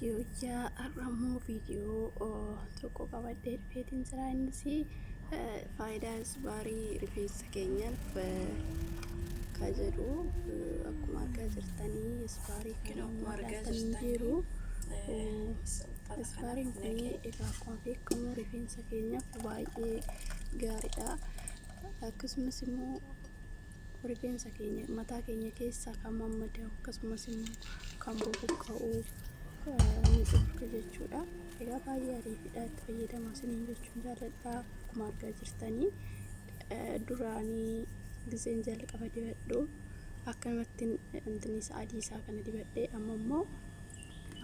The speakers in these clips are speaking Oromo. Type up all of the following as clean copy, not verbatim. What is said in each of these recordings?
فيديو جاء الرمو فيديو تركو قبل رفيتين سرانسي فايدة سباري رفيت سكينيا كاجرو أكو ماركا جرتاني سباري كانوا ماركا تنجيرو سباري كني إذا فيك كمو رفيت سكينيا فباي غاردا كسمس مو رفيت سكينيا متى كينيا كيسا كمان مدة كسمس مو كمو بكاو نشوفك جتشودا إذا بايا ريفيدات فيدا ما سنين جتشون جالتا كماركا جرتاني durani desain jalak apa dibaddo akan matin anteni saadi sakana dibadde amammo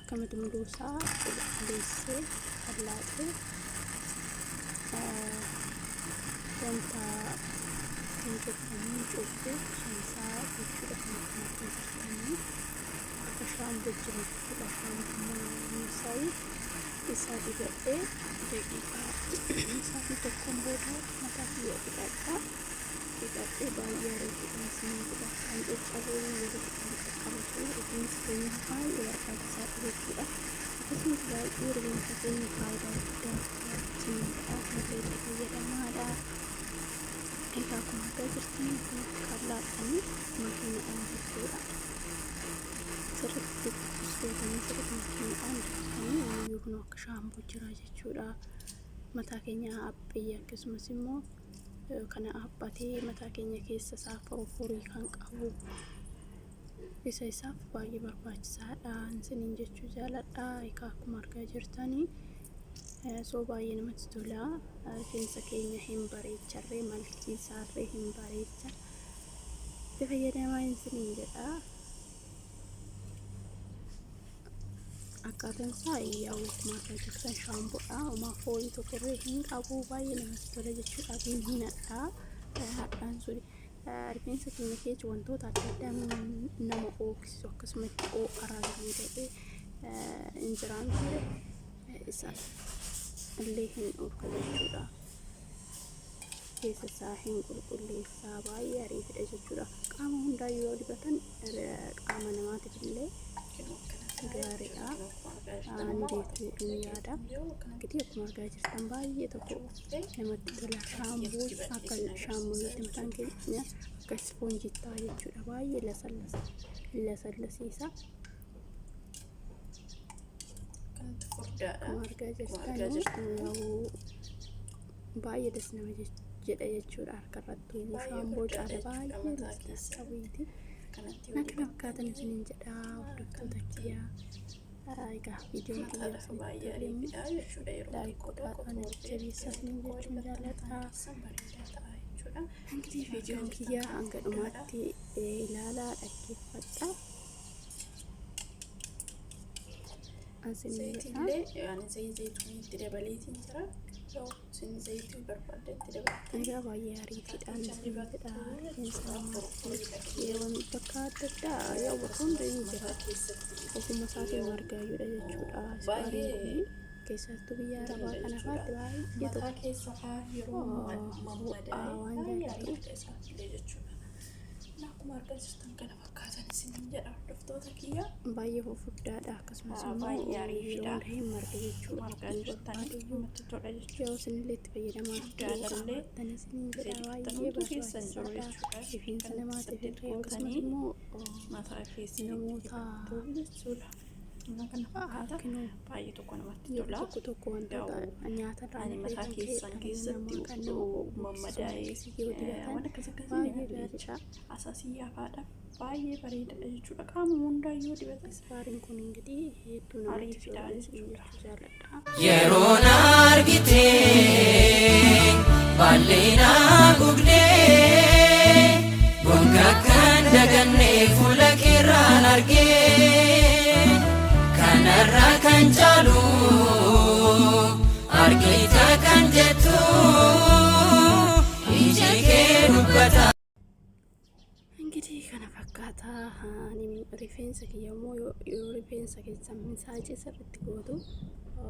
akan matin dosa desse allate wanta untuk mencoba sansa itu ini akasham bujur akasham musai bisa dibadde dakika satu tokomboda mata dia dibadda kita bayar kita semua kita untuk calon yang kita kamu itu sebenarnya hal yang pada saat itu aku sudah iring katanya pada kita cinta kita tidak ada kita kemudian bertemu karena kami makin anjir serta sesuatu serta makin anjir kami yukno kesam bujur aja mata kenya apa ya kesmasimu kana abbati mata keenya keessa saafuru furii kan qabu isa isaaf baay'ee barbaachisaadha isiniin jechuu jaaladha egaa akkuma argaa jirtanii soo baay'ee namatti tola rifeensa keenya hin bareecharree malkii isaarree hin bareecha itti fayyadamaa isiniin jedha akkaataan isaa yaa'u akkuma argaa jirtan shaamboodha uma foolii tokkorree hin qabu baay'ee namatti tola jechuudha hinadha hadhaan suni rifeensa keenya keessa wantoota adda addaa nama oogsisu akkasumatti araaranii ta'ee injiraan isa illee hin dhorka jechuudha keessa isaa hin qulqulleessaa baay'ee ariifidha jechuudha qaama hundaa yoo dibatan qaama namaatiif illee gaariidha andeetu yaada gidi akkuma argaa jirtan baay'ee tokko namatti tola shaamboo akka shaamboo nuti mataan keenya akka ispoonjii ta'a jechuudha baay'ee lasallasiisa akkuma argaa jirtan baay'ee das nama jedha jechuudha harkarrattuu shaamboo caala baay'ee lasallasiisa nanti fakkaatan isiniin jedha hordoftoota kiyyaa egaa viidiyoon kiyyaa isinitti toleemmoo laayikoodhaan jajjabeessaa isiniin jechuun jaaladha እንግዲህ ቪዲዮን kiyyaa hanga dhumaatti ilaalaa dhaggeeffadha asiniillee yani zayituun itti dabaleetiin jira sin zayituu barbaadetti dabalate egaa baay'ee ariitiidhaan dibadha yeroon bakka adda addaa yaa bakka hunda hin jira ofuma isaatiin argaa jirra jechuudha baay'ee keessattuu biyya arabaa kana faatti baay'ee tokko keessa yeroo waan jaallatu jechuudha akkuma argaa jirtan kana fakkaatan isiniin jedha hordoftoota kiyya baay'ee fufurdaadha akkasumas baay'ee ariifidha hin marga jechuudha argaa jirtan namatti tola jechuudha yoo isinillee itti fayyadamaa jaalallee tan isiniin jedha baay'ee barbaachisaadha jechuudha rifeensa namaatiif illee akkasumas immoo mataa keessa namoota jechuudha kana fakkaata baay'ee tokko namatti tola tokko wantoota nyaata irraa mataa keessatti mammadaa'ee waan akkasii baay'ee asaasiyyaadha baay'ee bareedaadha jechuudha qaama hundaayyuu dibata isfaariin kun enggidii hedduu namatti tola jechuudha jaaladha yeroon argitee balleena gugdee gonga kan dagannee fuula keerraan argee kanarra kan caalu argita kan jettu iji kee dubbata እንግዲህ kana fakkaata rifeensa kiyyamoo yoo rifeensa keessa misaajii sirriitti gootu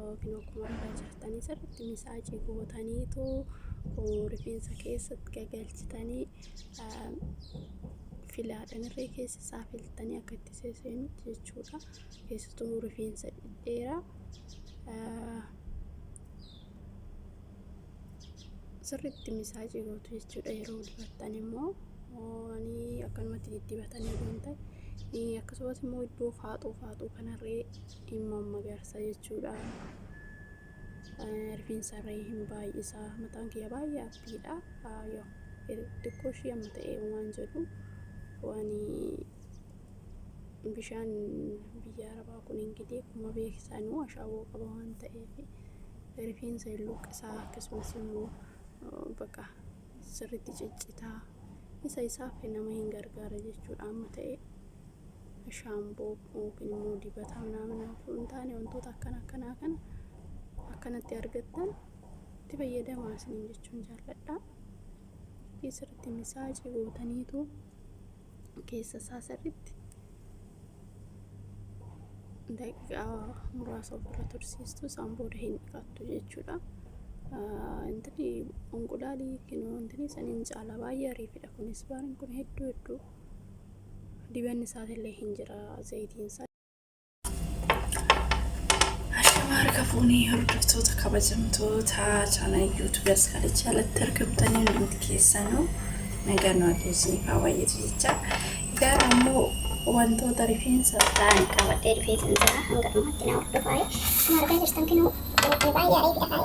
yookiin akkuma argaa jirtanii sirriitti misaajii gootaniitu rifeensa keessatti gagalchitanii filaadhaan irree keessa isaa filtanii akka itti seenutti jechuudha. Keessattuu rifeensa dheeraa sirriitti misaajii gootu jechuudha. Yeroo dibattan immoo akkanumatti dibatanii deemtan. Akkasumas immoo iddoo faaxuu kanarree immoo magarsa jechuudha. Rifeensa irree hin baay'isaa, mataan kiyya baay'ee abbiidha. Xiqqoo ishee amma ta'e waan jedhu waan bishaan biyya arabaa kun ingidee akkuma beeksisanuu ashaawoo qaba waan ta'eef rifeensa luqqisaa akkasumas immoo bakka sirriitti ciccitaa isaaf nama hin gargaara jechuudha. Amma ta'e shaamboo yookiin immoo dibata naaf hin taane wantoota akkanaa kana akkanatti argattan itti fayyadamaa isiniin jechuun jaalladha. Sirriitti misaajii gootaniitu keessa isaa sirriitti daqiiqaa muraasa ofirra tursiistu isaan booda hin dhiqattu jechuudha. Unqulaalii kinoo saniin caala baay'ee ariifidha. Kunis baariin kun hedduu dibanni isaatillee hin jira zayitiin isaa. Harka fuunii hordoftoota kabajamtoota chaanal yuutuubii Askaalee jalatti argamtanii hundi keessanuu nagaan waaqessuuf baay'eetu jecha. Gara ammoo wantoota rifeensa ta'an qabadhee rifeensa isaa hanga dhumaatti na hordofaa. Akkuma argaa jirtan kinuu baay'ee ariifidha.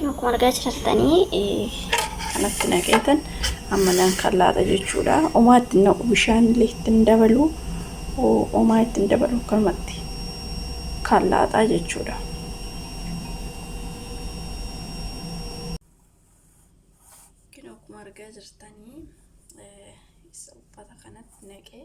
Akkuma argaa jirtanii kanatti naqeetan ammalaan kallaadha jechuudha. Omaa itti naqu bishaan illee ittiin dabalu omaa ittiin dabalu kanumatti kallaadha jechuudha. Akkuma argaa jirtanii uffata kanatti naqee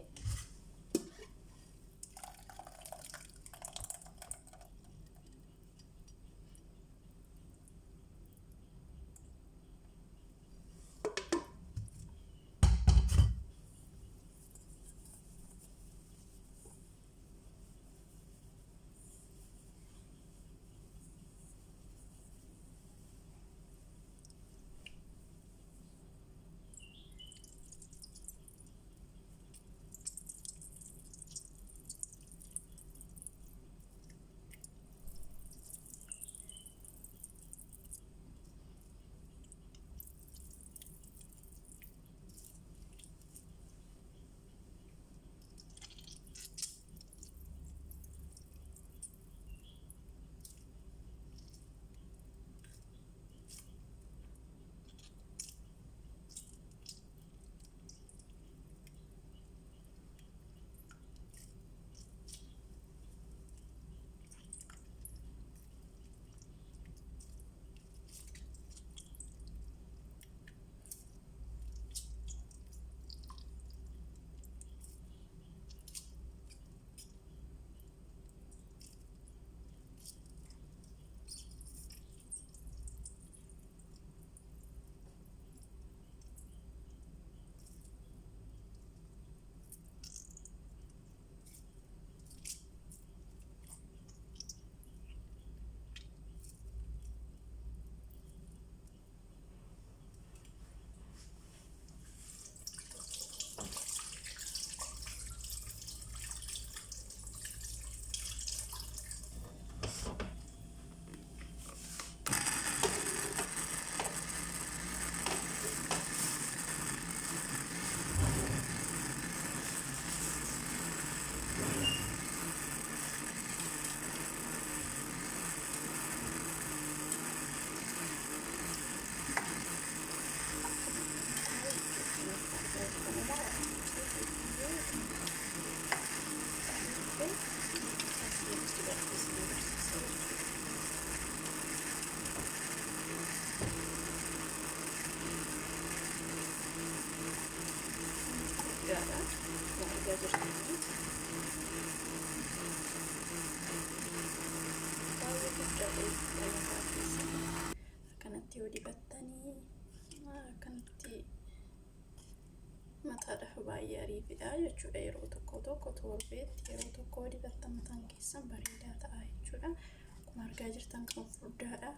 maataadhaaf baay'ee ariifidha jechuudha. Yeroo tokko torbeetti yeroo tokko dibatta mataan keessan bareedaa ta'a jechuudha. Akkuma argaa jirtan kan furdaadha.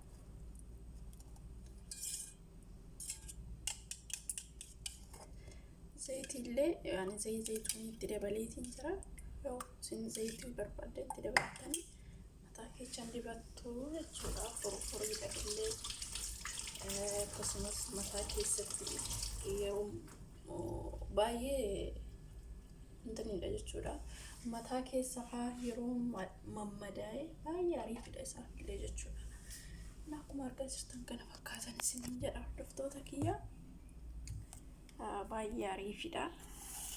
Zayitiillee yani zayituun itti dabaleetiin jira. Yoo isin zayitii barbaadde itti dabalatanii mataa keessan dibattu jechuudha. Furfuriidha illee akkasumas mataa keessatti yeroo baay'ee intanidha jechuudha. Mataa keessa faa yeroo mammadaa'e baay'ee ariifidha isaaf illee jechuudha. Akkuma argaa jirtan kana fakkaatan isiniin jedha hordoftoota kiyya. Baay'ee ariifidha.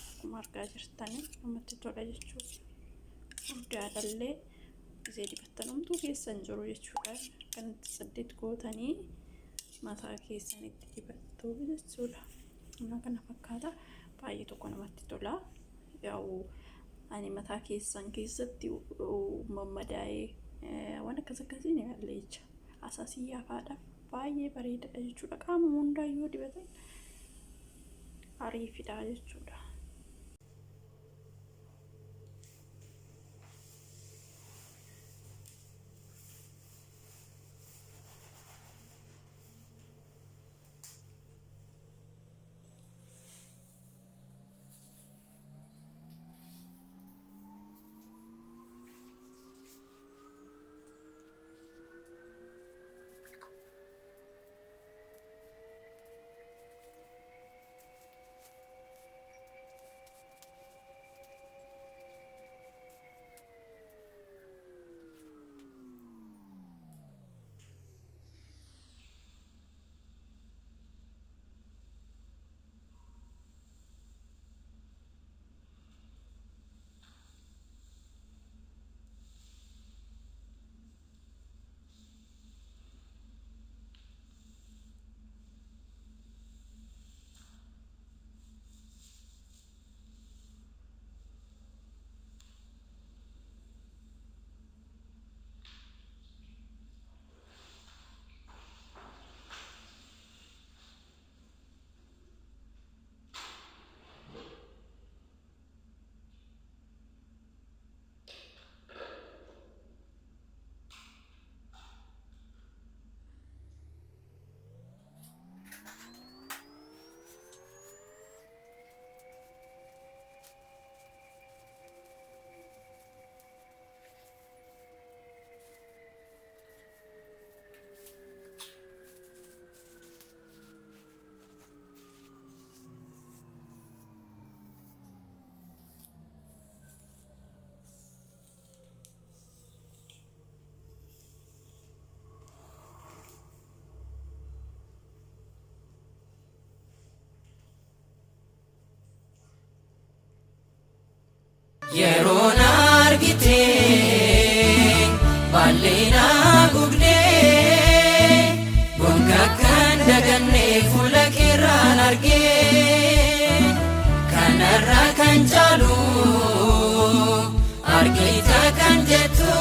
Akkuma argaa jirtan namatti tola jechuudha. Furdaadhallee isee dibattanumtuu keessan jiru jechuudha. Kanatti 8 gootanii mataa keessanitti dibattu jechuudha. Kana fakkaata baay'ee tokko namatti tola. Yaa'u ani mataa keessan keessatti mammadaa'ee waan akkasiin ilaalle jecha asaasii yaafaadhaaf baay'ee bareedaadha jechuudha. Qaama hundaayyuu dibatan ariifidha jechuudha. yeroon argitee balleena gugdee gonga kan dagannee fuula keerraan argee kanarraa kan caalu argita kan jettu